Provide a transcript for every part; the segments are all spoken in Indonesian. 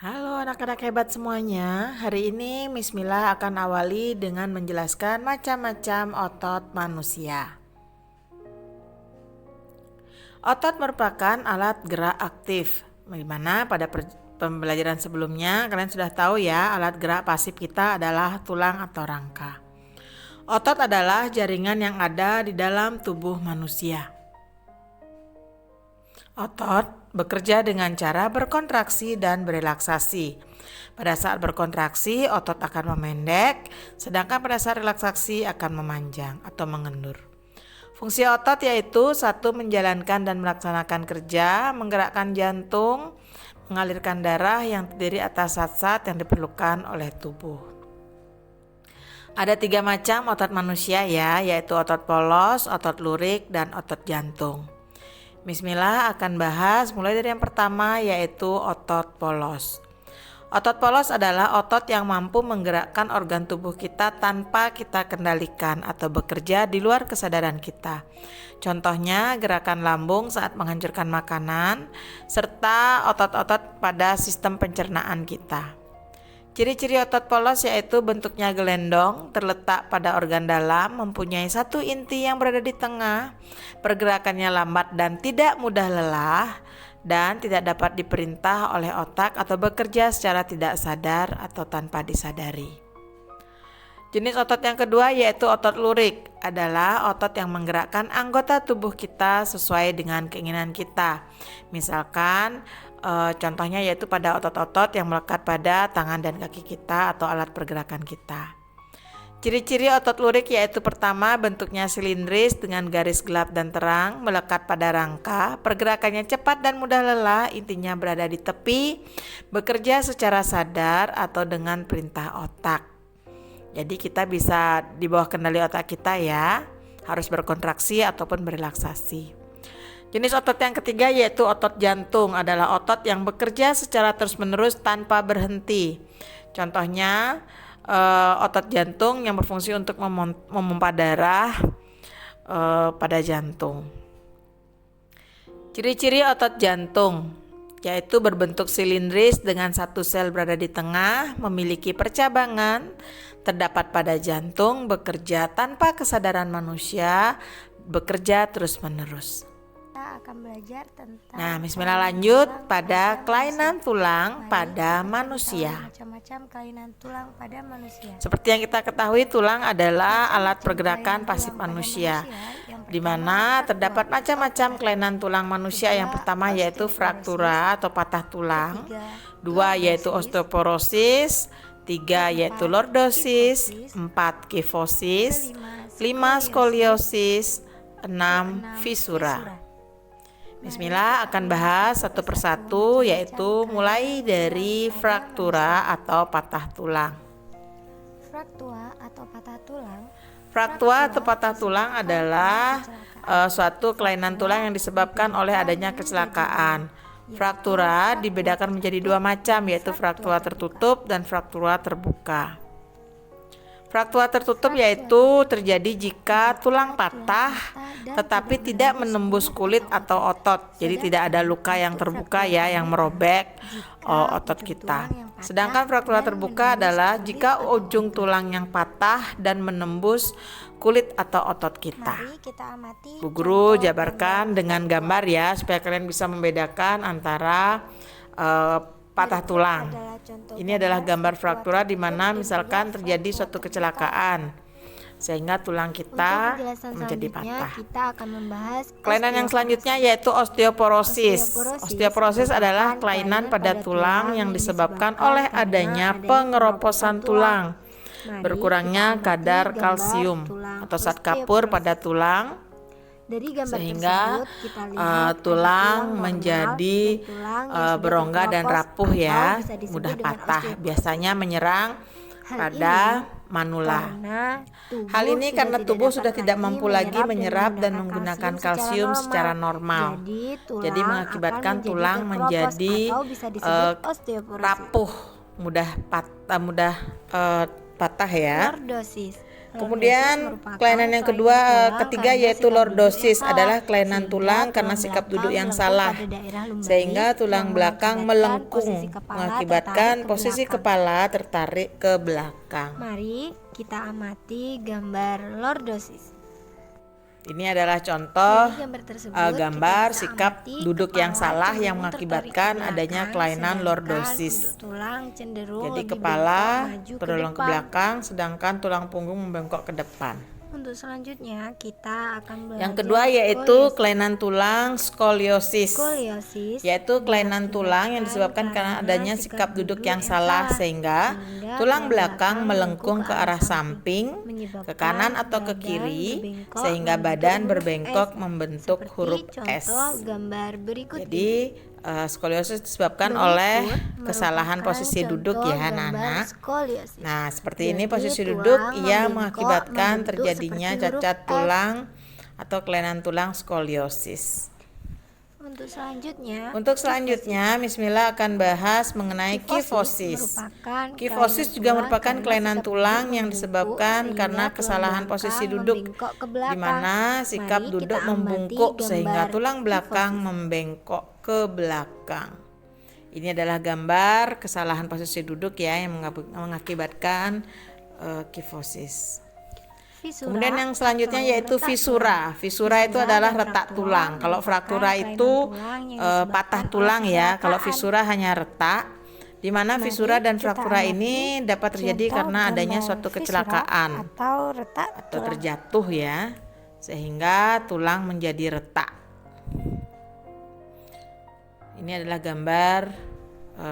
Halo anak-anak hebat semuanya. Hari ini Miss Mila akan awali dengan menjelaskan macam-macam otot manusia. Otot merupakan alat gerak aktif. Bagaimana pada pembelajaran sebelumnya kalian sudah tahu ya, alat gerak pasif kita adalah tulang atau rangka. Otot adalah jaringan yang ada di dalam tubuh manusia. Otot bekerja dengan cara berkontraksi dan berelaksasi. Pada saat berkontraksi, otot akan memendek, sedangkan pada saat relaksasi akan memanjang atau mengendur. Fungsi otot yaitu satu, menjalankan dan melaksanakan kerja, menggerakkan jantung, mengalirkan darah yang terdiri atas zat-zat yang diperlukan oleh tubuh. Ada 3 macam otot manusia ya, yaitu otot polos, otot lurik, dan otot jantung. Miss Mila akan bahas mulai dari yang pertama, yaitu otot polos. Otot polos adalah otot yang mampu menggerakkan organ tubuh kita tanpa kita kendalikan atau bekerja di luar kesadaran kita. Contohnya gerakan lambung saat menghancurkan makanan, serta otot-otot pada sistem pencernaan kita. Ciri-ciri otot polos yaitu bentuknya gelendong, terletak pada organ dalam, mempunyai satu inti yang berada di tengah, pergerakannya lambat dan tidak mudah lelah, dan tidak dapat diperintah oleh otak atau bekerja secara tidak sadar atau tanpa disadari. Jenis otot yang kedua yaitu otot lurik, adalah otot yang menggerakkan anggota tubuh kita sesuai dengan keinginan kita. Misalkan contohnya yaitu pada otot-otot yang melekat pada tangan dan kaki kita atau alat pergerakan kita. Ciri-ciri otot lurik yaitu pertama, bentuknya silindris dengan garis gelap dan terang, melekat pada rangka, pergerakannya cepat dan mudah lelah, intinya berada di tepi, bekerja secara sadar atau dengan perintah otak. Jadi kita bisa di bawah kendali otak kita ya, harus berkontraksi ataupun berelaksasi. Jenis otot yang ketiga yaitu otot jantung, adalah otot yang bekerja secara terus-menerus tanpa berhenti. Contohnya otot jantung yang berfungsi untuk memompa darah pada jantung. Ciri-ciri otot jantung yaitu berbentuk silindris dengan satu sel berada di tengah, memiliki percabangan, terdapat pada jantung, bekerja tanpa kesadaran manusia, bekerja terus-menerus. Akan belajar tentang Miss Mila lanjut pada kelainan tulang pada manusia. Macam-macam kelainan tulang pada manusia. Seperti yang kita ketahui, tulang adalah alat pergerakan pasif manusia, di mana terdapat macam-macam kelainan tulang manusia. Yang pertama yaitu fraktura atau patah tulang, 2 yaitu osteoporosis, 3 yaitu lordosis, 4 kifosis, 5 skoliosis, 6 fisura. Miss Mila akan bahas satu persatu, yaitu mulai dari fraktura atau patah tulang. Fraktura atau patah tulang. Fraktura atau patah tulang adalah suatu kelainan tulang yang disebabkan oleh adanya kecelakaan. Fraktura dibedakan menjadi 2 macam, yaitu fraktura tertutup dan fraktura terbuka. Fraktura tertutup yaitu terjadi jika tulang patah tetapi tidak menembus kulit atau otot. Jadi tidak ada luka yang terbuka ya, yang merobek otot kita. Sedangkan fraktura terbuka adalah jika ujung tulang yang patah dan menembus kulit atau otot kita. Bu Guru jabarkan dengan gambar ya, supaya kalian bisa membedakan antara patah tulang. Ini adalah gambar fraktura di mana misalkan terjadi suatu kecelakaan sehingga tulang kita menjadi patah. Kita akan membahas kelainan yang selanjutnya yaitu osteoporosis. Osteoporosis adalah kelainan pada tulang yang disebabkan oleh adanya pengeroposan tulang, berkurangnya kadar kalsium atau zat kapur pada tulang, sehingga tulang menjadi berongga dan rapuh ya, mudah patah. Biasanya menyerang pada manula. Hal ini karena tubuh sudah tidak mampu lagi menyerap dan menggunakan kalsium secara normal. Jadi mengakibatkan tulang menjadi rapuh, mudah patah ya. Lordosis Kemudian kelainan yang ketiga yaitu lordosis adalah kelainan tulang karena sikap duduk yang salah, sehingga tulang belakang melengkung mengakibatkan posisi kepala tertarik ke belakang. Mari kita amati gambar lordosis. Ini adalah contoh Dari gambar tersebut, gambar kita bisa sikap amati duduk yang kepala salah yang cenderung mengakibatkan tertarik ke adanya belakang, kelainan sedangkan lordosis. duduk tulang cenderung Jadi lebih kepala bengkok maju ke terdorong ke depan. belakang, sedangkan tulang punggung membengkok ke depan. Untuk selanjutnya kita akan belajar Yang kedua yaitu kelainan tulang skoliosis, skoliosis, yaitu kelainan tulang yang disebabkan karena adanya sikap duduk yang salah sehingga tulang belakang melengkung ke arah samping, ke kanan atau ke kiri, sehingga badan berbengkok membentuk huruf S. Contoh gambar berikut Jadi skoliosis disebabkan oleh kesalahan posisi duduk ya anak-anak. Nah, seperti ini posisi duduk ia mengakibatkan terjadinya cacat tulang atau kelainan tulang skoliosis. Untuk selanjutnya, Miss Mila akan bahas mengenai kifosis. Kifosis juga merupakan kelainan tulang yang disebabkan karena kesalahan posisi duduk, di mana sikap duduk membungkuk sehingga tulang belakang membengkok ke belakang. Ini adalah gambar kesalahan posisi duduk ya yang mengakibatkan kifosis. Kemudian yang selanjutnya yaitu fisura. Fisura itu adalah retak tulang. Kalau fraktura itu patah tulang ya. Kalau fisura hanya retak. Di mana fisura dan fraktura ini dapat terjadi karena adanya suatu kecelakaan atau terjatuh ya, sehingga tulang menjadi retak. Ini adalah gambar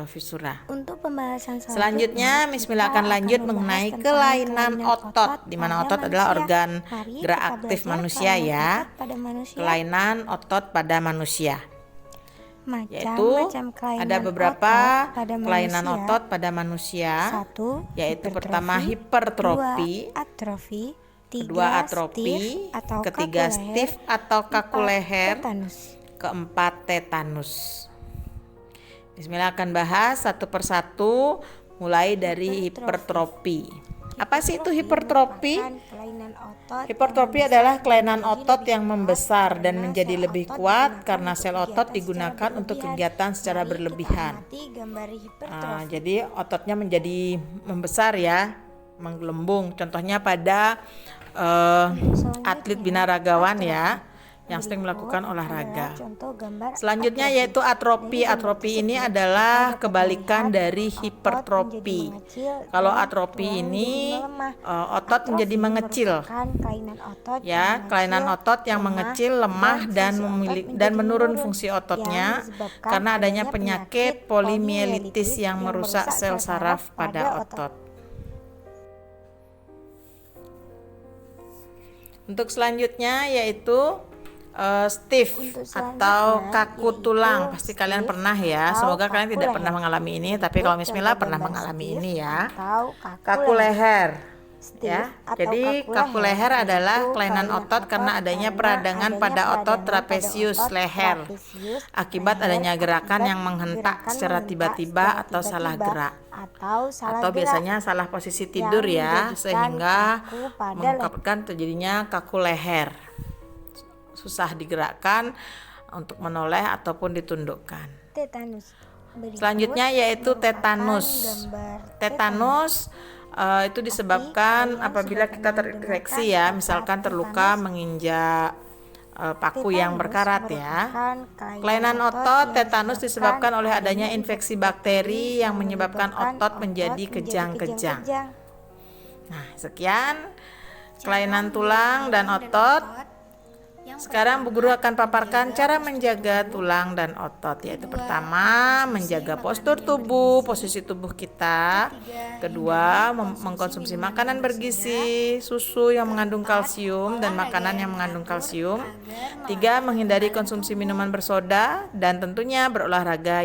fisura. Untuk pembahasan selanjutnya Miss Mila akan lanjut mengenai kelainan otot, di mana otot adalah organ gerak aktif manusia ya. Kelainan otot pada manusia, yaitu ada beberapa kelainan otot pada manusia, yaitu pertama hipertrofi, kedua atrofi, ketiga stiff atau kaku leher, keempat tetanus. Bismillah akan bahas satu persatu mulai dari hipertrofi. Apa sih itu hipertrofi? Hipertrofi adalah kelainan otot yang membesar dan menjadi lebih kuat karena sel otot digunakan untuk kegiatan secara berlebihan. Jadi ototnya menjadi membesar ya, menggelembung. Contohnya pada atlet binaragawan ya, yang sering melakukan olahraga. Selanjutnya yaitu atrofi. Atrofi ini adalah kebalikan dari hipertrofi. Kalau atrofi ini otot menjadi mengecil. Ya, kelainan otot yang mengecil, lemah dan menurun fungsi ototnya karena adanya penyakit polimielitis yang merusak sel saraf pada otot. Untuk selanjutnya yaitu stiff atau kaku tulang. Pasti kalian pernah ya. Semoga kalian tidak pernah mengalami ini, tapi kalau Miss Mila pernah mengalami ini ya. Kaku leher ya. Jadi kaku leher adalah kelainan otot karena adanya peradangan pada otot trapesius leher akibat adanya gerakan yang menghentak secara tiba-tiba atau salah gerak, atau biasanya salah posisi tidur ya, sehingga menyebabkan terjadinya kaku leher, susah digerakkan untuk menoleh ataupun ditundukkan. Selanjutnya yaitu tetanus. Tetanus itu disebabkan apabila kita terinfeksi ya, misalkan terluka menginjak paku yang berkarat ya. Kelainan otot tetanus disebabkan oleh adanya infeksi bakteri yang menyebabkan otot menjadi kejang-kejang. Nah, sekian kelainan tulang dan otot. Sekarang Bu Guru akan paparkan cara menjaga tulang dan otot, yaitu pertama menjaga postur tubuh, posisi tubuh kita. Kedua, mengkonsumsi makanan bergizi, susu yang mengandung kalsium dan makanan yang mengandung kalsium. Tiga, menghindari konsumsi minuman bersoda dan tentunya berolahraga.